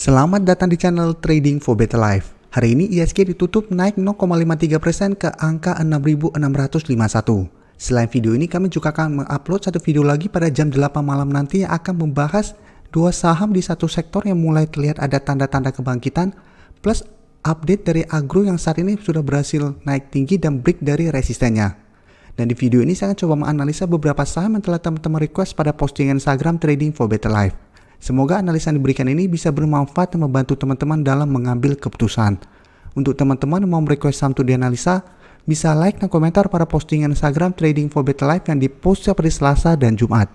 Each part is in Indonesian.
Selamat datang di channel Trading for Better Life. Hari ini ISG ditutup naik 0,53% ke angka 6.651. Selain video ini, kami juga akan mengupload satu video lagi pada jam 8 malam nanti yang akan membahas dua saham di satu sektor yang mulai terlihat ada tanda-tanda kebangkitan, plus update dari agro yang saat ini sudah berhasil naik tinggi dan break dari resistennya. Dan di video ini saya akan coba menganalisa beberapa saham yang telah teman-teman request pada postingan Instagram Trading for Better Life. Semoga analisa yang diberikan ini bisa bermanfaat dan membantu teman-teman dalam mengambil keputusan. Untuk teman-teman yang mau merequest saham untuk dianalisa, bisa like dan komentar pada postingan Instagram Trading for Better Life yang dipost setiap hari Selasa dan Jumat.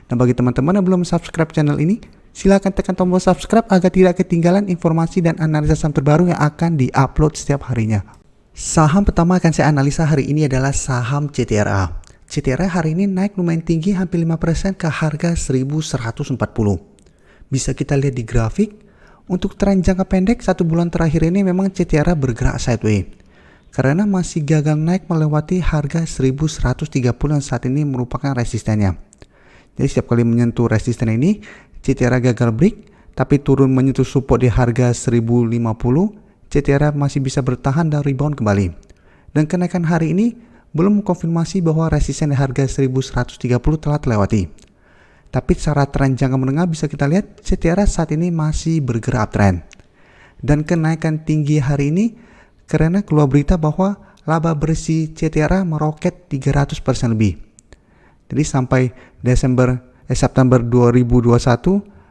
Dan bagi teman-teman yang belum subscribe channel ini, silakan tekan tombol subscribe agar tidak ketinggalan informasi dan analisa saham terbaru yang akan diupload setiap harinya. Saham pertama akan saya analisa hari ini adalah saham CTRA. CTRA hari ini naik lumayan tinggi, hampir 5% ke harga 1140. Bisa kita lihat di grafik, untuk tren jangka pendek 1 bulan terakhir ini memang CTRA bergerak sideways. Karena masih gagal naik melewati harga 1130 yang saat ini merupakan resistennya. Jadi setiap kali menyentuh resisten ini, CTRA gagal break, tapi turun menyentuh support di harga 1050, CTRA masih bisa bertahan dan rebound kembali. Dan kenaikan hari ini belum mengkonfirmasi bahwa resisten di harga 1130 telah terlewati. Tapi secara tren jangka menengah bisa kita lihat CTRA saat ini masih bergerak uptrend. Dan kenaikan tinggi hari ini karena keluar berita bahwa laba bersih CTRA meroket 300% lebih. Jadi sampai September 2021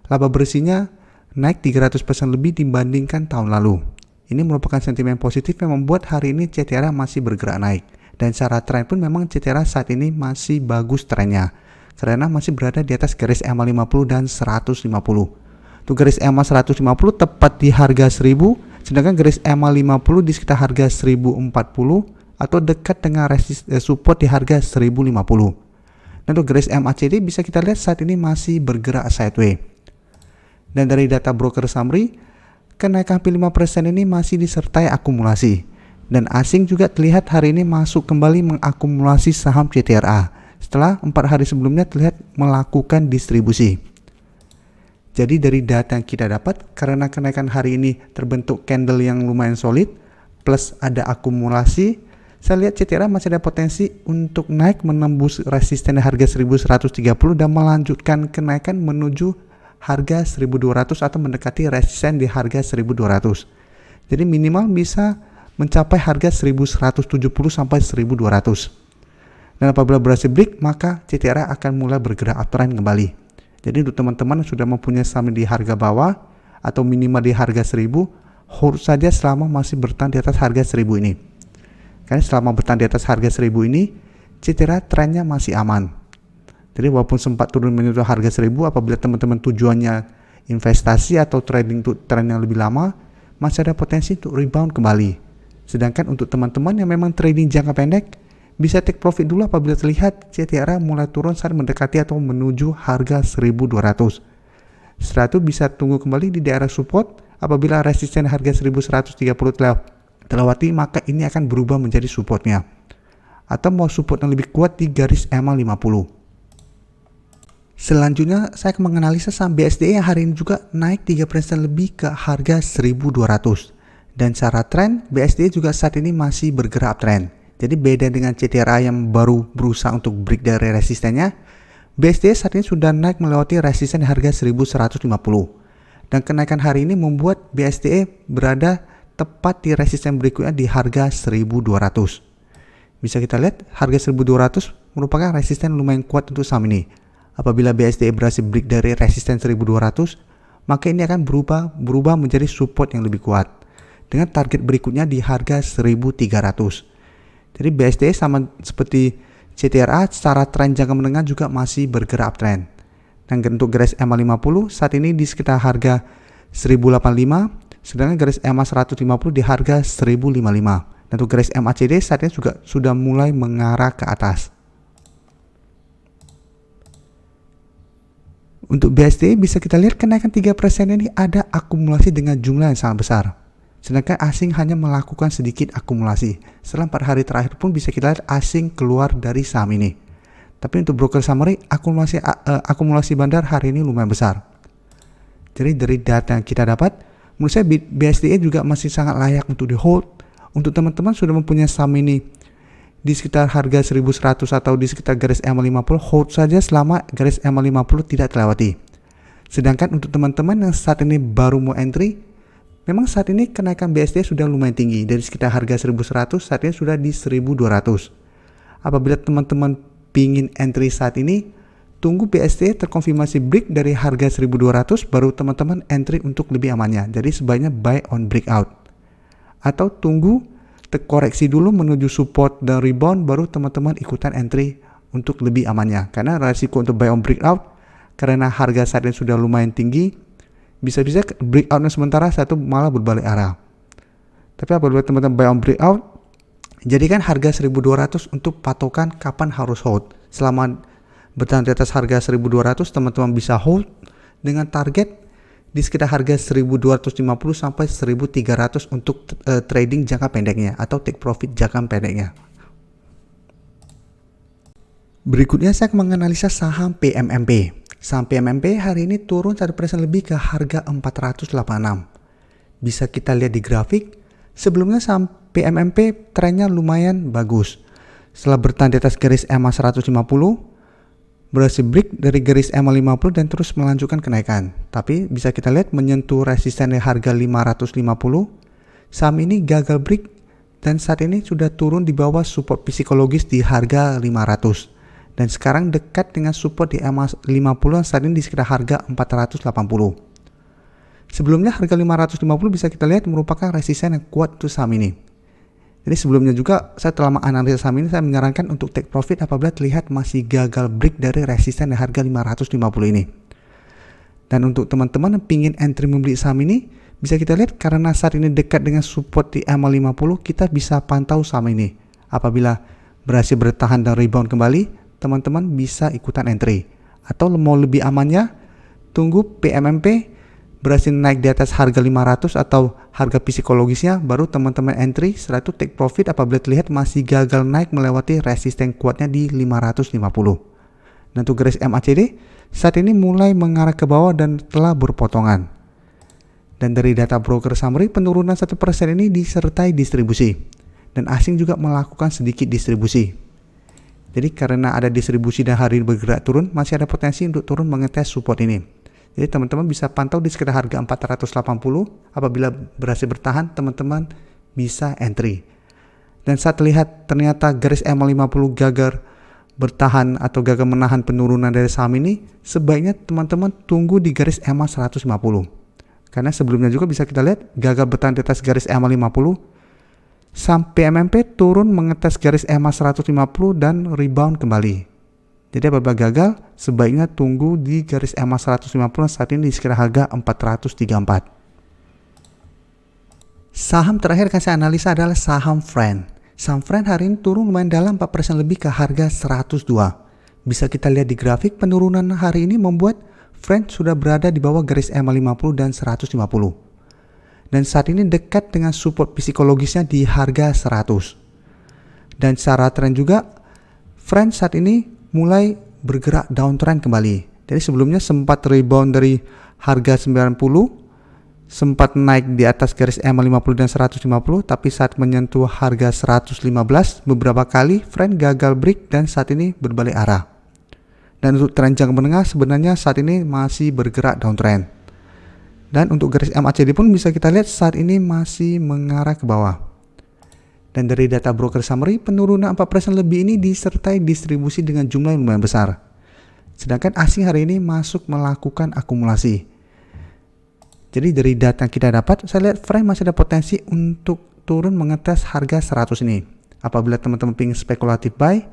laba bersihnya naik 300% lebih dibandingkan tahun lalu. Ini merupakan sentimen positif yang membuat hari ini CTRA masih bergerak naik. Dan secara tren pun memang CTRA saat ini masih bagus trennya. Karena masih berada di atas garis EMA 50 dan 150. Untuk garis EMA 150 tepat di harga 1000, sedangkan garis EMA 50 di sekitar harga 1040 atau dekat dengan support di harga 1050. Dan untuk garis MACD bisa kita lihat saat ini masih bergerak sideways. Dan dari data broker summary, kenaikan hampir 5% ini masih disertai akumulasi. Dan asing juga terlihat hari ini masuk kembali mengakumulasi saham CTRA. Setelah 4 hari sebelumnya terlihat melakukan distribusi. Jadi dari data yang kita dapat, karena kenaikan hari ini terbentuk candle yang lumayan solid, plus ada akumulasi, saya lihat CTRA masih ada potensi untuk naik menembus resisten harga 1130 dan melanjutkan kenaikan menuju harga 1200 atau mendekati resisten di harga 1200. Jadi minimal bisa mencapai harga 1170 sampai 1200. Dan apabila berhasil break, maka CTRA akan mulai bergerak uptrend kembali. Jadi untuk teman-teman yang sudah mempunyai saham di harga bawah atau minimal di harga 1000, hold saja selama masih bertahan di atas harga 1000 ini. Karena selama bertahan di atas harga 1000 ini, CTRA trennya masih aman. Jadi walaupun sempat turun menyentuh harga 1000, apabila teman-teman tujuannya investasi atau trading untuk tren yang lebih lama, masih ada potensi untuk rebound kembali. Sedangkan untuk teman-teman yang memang trading jangka pendek, bisa take profit dulu apabila terlihat CTRA mulai turun saat mendekati atau menuju harga 1200. Setelah itu bisa tunggu kembali di daerah support. Apabila resisten harga 1130 terlewati, maka ini akan berubah menjadi supportnya. Atau mau support yang lebih kuat di garis EMA 50. Selanjutnya saya akan menganalisa saham BSDE yang hari ini juga naik 3% lebih ke harga 1200. Dan secara tren, BSDE juga saat ini masih bergerak uptrend. Jadi beda dengan CTRA yang baru berusaha untuk break dari resistennya, BSDE saat ini sudah naik melewati resisten di harga 1150. Dan kenaikan hari ini membuat BSDE berada tepat di resisten berikutnya di harga 1200. Bisa kita lihat harga 1200 merupakan resisten lumayan kuat untuk saham ini. Apabila BSDE berhasil break dari resisten 1200, maka ini akan berubah menjadi support yang lebih kuat. Dengan target berikutnya di harga 1300. Jadi BSDE sama seperti CTRA secara tren jangka menengah juga masih bergerak uptrend. Dan untuk garis EMA 50 saat ini di sekitar harga 1085, sedangkan garis EMA 150 di harga 1055. Dan untuk garis MACD saat ini juga sudah mulai mengarah ke atas. Untuk BSDE bisa kita lihat kenaikan 3% ini ada akumulasi dengan jumlah yang sangat besar. Sedangkan asing hanya melakukan sedikit akumulasi. Setelah 4 hari terakhir pun bisa kita lihat asing keluar dari saham ini. Tapi untuk broker summary, akumulasi bandar hari ini lumayan besar. Jadi dari data yang kita dapat, menurut saya BSDE juga masih sangat layak untuk di hold. Untuk teman-teman sudah mempunyai saham ini di sekitar harga 1100 atau di sekitar garis EMA 50, hold saja selama garis EMA 50 tidak terlewati. Sedangkan untuk teman-teman yang saat ini baru mau entry, memang saat ini kenaikan BSDE sudah lumayan tinggi, dari sekitar harga 1100 saat ini sudah di 1200. Apabila teman-teman pingin entry saat ini, tunggu BSDE terkonfirmasi break dari harga 1200 baru teman-teman entry untuk lebih amannya. Jadi sebaiknya buy on breakout. Atau tunggu terkoreksi dulu menuju support dan rebound baru teman-teman ikutan entry untuk lebih amannya. Karena resiko untuk buy on breakout karena harga saat ini sudah lumayan tinggi, bisa-bisa breakoutnya sementara satu malah berbalik arah. Tapi apabila teman-teman buy on breakout, jadikan harga 1200 untuk patokan kapan harus hold. Selama bertahan di atas harga 1200, teman-teman bisa hold dengan target di sekitar harga 1250 sampai 1300 untuk trading jangka pendeknya atau take profit jangka pendeknya. Berikutnya saya akan menganalisa saham PMMP. Saham PMMP hari ini turun 1% lebih ke harga 486. Bisa kita lihat di grafik, sebelumnya saham PMMP trennya lumayan bagus. Setelah bertahan di atas garis EMA 150, berhasil break dari garis EMA 50 dan terus melanjutkan kenaikan. Tapi bisa kita lihat menyentuh resisten di harga 550. Saham ini gagal break dan saat ini sudah turun di bawah support psikologis di harga 500. Dan sekarang dekat dengan support di EMA 50 saat ini di sekitar harga 480. Sebelumnya harga 550 bisa kita lihat merupakan resisten yang kuat untuk saham ini. Jadi sebelumnya juga saya telah menganalisa saham ini, saya menyarankan untuk take profit apabila terlihat masih gagal break dari resisten di harga 550 ini. Dan untuk teman-teman yang ingin entry membeli saham ini, bisa kita lihat karena saat ini dekat dengan support di EMA 50, kita bisa pantau saham ini. Apabila berhasil bertahan dan rebound kembali, teman-teman bisa ikutan entry. Atau mau lebih amannya, tunggu PMMP berhasil naik di atas harga 500 atau harga psikologisnya, baru teman-teman entry. Setelah itu take profit apabila terlihat masih gagal naik melewati resisten kuatnya di 550. Dan untuk garis MACD saat ini mulai mengarah ke bawah dan telah berpotongan. Dan dari data broker summary, penurunan 1% ini disertai distribusi. Dan asing juga melakukan sedikit distribusi. Jadi karena ada distribusi dan hari ini bergerak turun, masih ada potensi untuk turun mengetes support ini. Jadi teman-teman bisa pantau di sekitar harga 480. Apabila berhasil bertahan, teman-teman bisa entry. Dan saat lihat ternyata garis EMA 50 gagal bertahan atau gagal menahan penurunan dari saham ini, sebaiknya teman-teman tunggu di garis EMA 150. Karena sebelumnya juga bisa kita lihat gagal bertahan di atas garis EMA 50. Saham PMMP turun mengetes garis EMA 150 dan rebound kembali. Jadi apabila gagal, sebaiknya tunggu di garis EMA 150 saat ini di sekitar harga 434. Saham terakhir yang saya analisa adalah saham Friend. Saham Friend hari ini turun lumayan dalam 4% lebih ke harga 102. Bisa kita lihat di grafik, penurunan hari ini membuat Friend sudah berada di bawah garis EMA 50 dan 150. Dan saat ini dekat dengan support psikologisnya di harga 100. Dan secara tren juga, Friend saat ini mulai bergerak downtrend kembali. Jadi sebelumnya sempat rebound dari harga 90, sempat naik di atas garis EMA 50 dan 150, tapi saat menyentuh harga 115 beberapa kali Friend gagal break dan saat ini berbalik arah. Dan untuk tren jangka menengah sebenarnya saat ini masih bergerak downtrend. Dan untuk garis MACD pun bisa kita lihat saat ini masih mengarah ke bawah. Dan dari data broker summary, penurunan 4% lebih ini disertai distribusi dengan jumlah yang lumayan besar. Sedangkan asing hari ini masuk melakukan akumulasi. Jadi dari data yang kita dapat, saya lihat Friend masih ada potensi untuk turun mengetes harga 100 ini. Apabila teman-teman ingin spekulatif buy,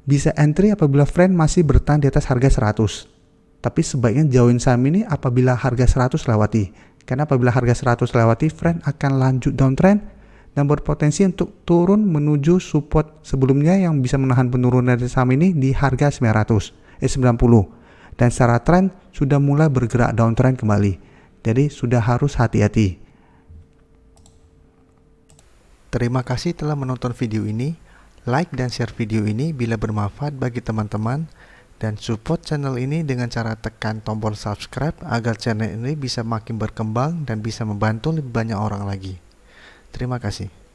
bisa entry apabila Friend masih bertahan di atas harga 100. Tapi sebaiknya jauhin saham ini apabila harga 100 lewati. Karena apabila harga 100 lewati, Friend akan lanjut downtrend dan berpotensi untuk turun menuju support sebelumnya yang bisa menahan penurunan dari saham ini di harga 90. Dan secara tren sudah mulai bergerak downtrend kembali. Jadi sudah harus hati-hati. Terima kasih telah menonton video ini. Like dan share video ini bila bermanfaat bagi teman-teman. Dan support channel ini dengan cara tekan tombol subscribe agar channel ini bisa makin berkembang dan bisa membantu lebih banyak orang lagi. Terima kasih.